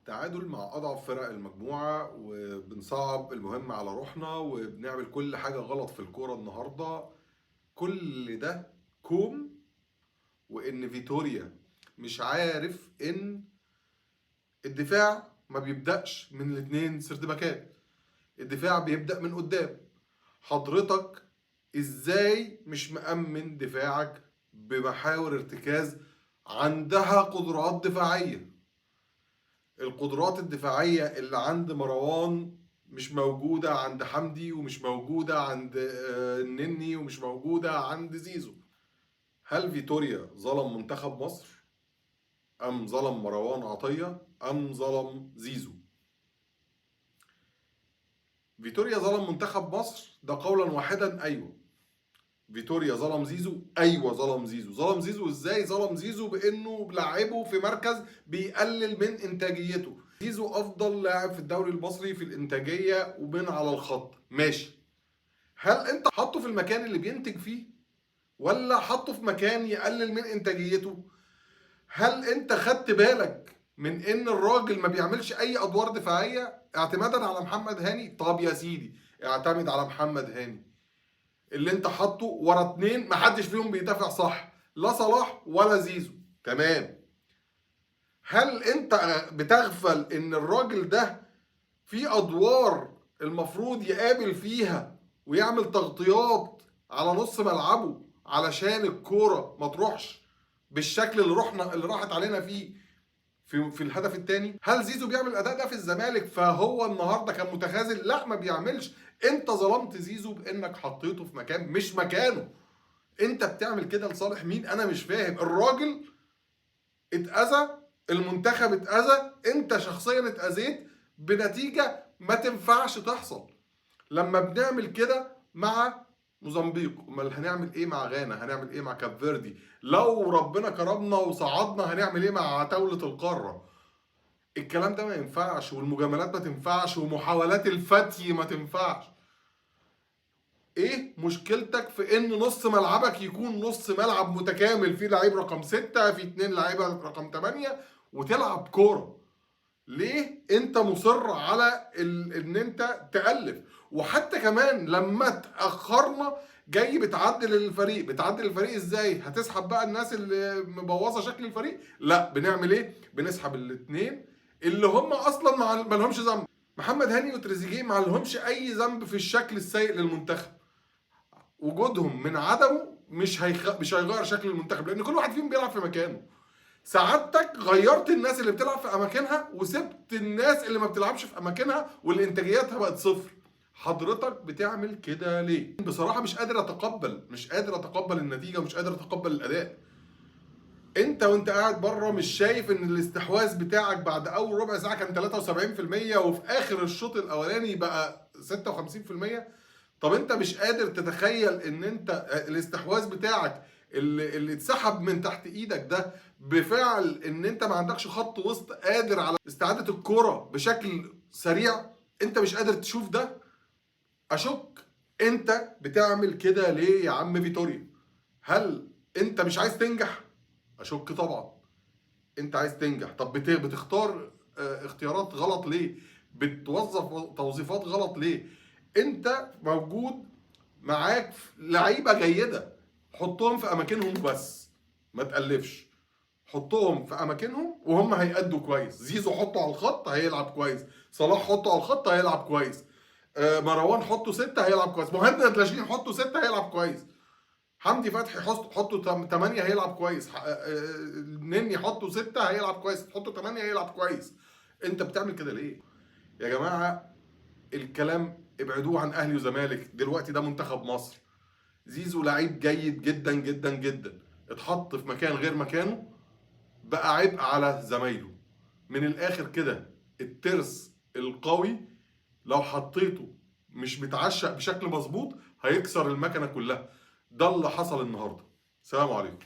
تعادل مع أضعف فرق المجموعة، وبنصعب المهمة على روحنا، وبنعمل كل حاجة غلط في الكورة النهاردة. كل ده كوم. وإن فيتوريا مش عارف إن الدفاع ما بيبدأش من الاتنين سيرد باكات، الدفاع بيبدأ من قدام. حضرتك إزاي مش مأمن دفاعك بمحاور ارتكاز عندها قدرات دفاعية؟ القدرات الدفاعية اللي عند مروان مش موجودة عند حمدي، ومش موجودة عند النني، ومش موجودة عند زيزو. هل فيتوريا ظلم منتخب مصر؟ أم ظلم مروان عطية؟ أم ظلم زيزو؟ فيتوريا ظلم منتخب مصر ده قولا واحدا، أيوه. فيتوريا ظلم زيزو، أيوه ظلم زيزو. ظلم زيزو إزاي؟ ظلم زيزو بإنه لعبه في مركز بيقلل من إنتاجيته. زيزو افضل لاعب في الدوري المصري في الانتاجيه ومن على الخط، ماشي. هل انت حطه في المكان اللي بينتج فيه، ولا حطه في مكان يقلل من انتاجيته؟ هل انت خدت بالك من ان الراجل ما بيعملش اي ادوار دفاعيه اعتمادا على محمد هاني؟ طب يا سيدي اعتمد على محمد هاني اللي انت حاطه ورا اتنين ما حدش فيهم بيدافع صح، لا صلاح ولا زيزو، تمام. هل انت بتغفل ان الراجل ده في ادوار المفروض يقابل فيها ويعمل تغطيات على نص ملعبه علشان الكوره ما تروحش بالشكل اللي راحت علينا فيه في الهدف الثاني؟ هل زيزو بيعمل الاداء ده في الزمالك فهو النهارده كان متخاذل؟ لا، ما بيعملش. انت ظلمت زيزو بانك حطيته في مكان مش مكانه. انت بتعمل كده لصالح مين؟ انا مش فاهم. الراجل اتأذى، المنتخب اتأذى، انت شخصيا اتأذيت بنتيجة ما تنفعش تحصل. لما بنعمل كده مع موزمبيق، امال هنعمل ايه مع غانا؟ هنعمل ايه مع كاب فيردي؟ لو ربنا كرمنا وصعدنا هنعمل ايه مع عتاولة القارة؟ الكلام ده ما ينفعش، والمجاملات ما تنفعش، ومحاولات الفتي ما تنفعش. ايه مشكلتك في ان نص ملعبك يكون نص ملعب متكامل، فيه لعيب رقم 6، فيه 2 لعيبه رقم 8، وتلعب كوره؟ ليه انت مصر على ان انت تألف؟ وحتى كمان لما تأخرنا جاي بتعدل الفريق. بتعدل الفريق ازاي؟ هتسحب بقى الناس اللي مبوظه شكل الفريق؟ لا، بنعمل ايه؟ بنسحب الاثنين اللي هم اصلا ما لهمش ذنب. محمد هاني وتريزيجيه ما لهمش اي ذنب في الشكل السيء للمنتخب. وجودهم من عدمه مش هيغير شكل المنتخب، لان كل واحد فيهم بيلعب في مكانه. سعادتك غيرت الناس اللي بتلعب في اماكنها وسبت الناس اللي ما بتلعبش في اماكنها واللي انتاجيتها بقت صفر. حضرتك بتعمل كده ليه؟ بصراحه مش قادر اتقبل النتيجه، ومش قادر اتقبل الاداء. انت وانت قاعد بره مش شايف ان الاستحواذ بتاعك بعد اول ربع ساعه كان 73%، وفي اخر الشوط الاولاني بقى 56%؟ طب انت مش قادر تتخيل ان انت الاستحواذ بتاعك اللي اتسحب من تحت ايدك ده بفعل ان انت ما عندكش خط وسط قادر على استعادة الكرة بشكل سريع؟ انت مش قادر تشوف ده؟ اشك. انت بتعمل كده ليه يا عم فيتوريا؟ هل انت مش عايز تنجح؟ اشك طبعا. انت عايز تنجح. طب بتختار اختيارات غلط ليه؟ بتوظف توظيفات غلط ليه؟ انت موجود معاك لعيبه جيده، حطهم في اماكنهم بس، ما تألفش. حطهم في اماكنهم وهم هيأدوا كويس. زيزو حطه على الخط هيلعب كويس، صلاح حطه على الخط هيلعب كويس، مروان حطه 6 هيلعب كويس، مهند لاشين حطه 6 هيلعب كويس، حمدي فتحي حطه 8 هيلعب كويس، نني حطه 6 هيلعب كويس، حطه 8 هيلعب كويس. انت بتعمل كده ليه يا جماعه؟ الكلام ابعدوه عن اهلي وزمالك، دلوقتي ده منتخب مصر. زيزو لعيب جيد جدا جدا جدا، اتحط في مكان غير مكانه بقى عبء على زمايله. من الاخر كده، الترس القوي لو حطيته مش متعشق بشكل مظبوط هيكسر المكنه كلها. ده اللي حصل النهارده. سلام عليكم.